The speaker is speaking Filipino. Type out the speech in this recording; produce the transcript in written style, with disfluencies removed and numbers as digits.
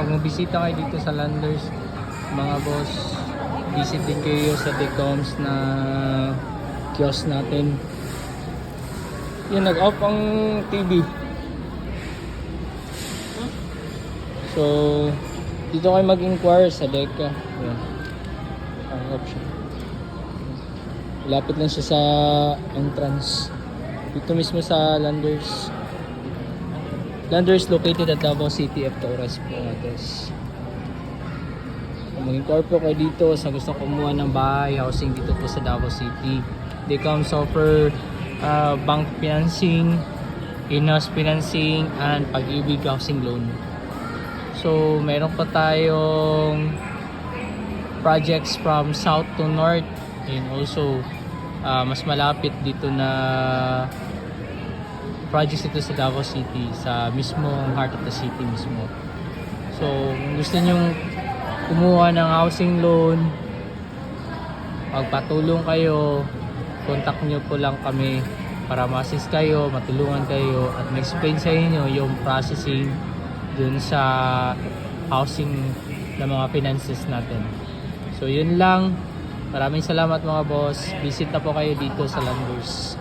pag mabisita kayo dito sa Landers, mga boss, visit din kayo sa Decoms na kiosk natin. Yun, nag-off ang TV. So, dito kayo mag-inquire sa Deca. Yun. Ang option. Lapit lang siya sa entrance. Dito mismo sa Landers. Landers located at Davao City, F. Torres po address. Kung mag-inquire po kayo dito sa gusto kumuha ng bahay, housing dito po sa Davao City. They come offer bank financing, in-house financing, and pag-ibig housing loan. So, meron pa tayong projects from south to north, and also mas malapit dito na projects dito sa Davao City, sa mismo heart of the city mismo. So, kung gusto nyong kumuha ng housing loan, magpatulong kayo, contact nyo po lang kami para ma-assist kayo, matulungan kayo, at ma-explain sa inyo yung processing dun sa housing ng mga finances natin. So, yun lang. Maraming salamat mga boss. Visit na po kayo dito sa Landers.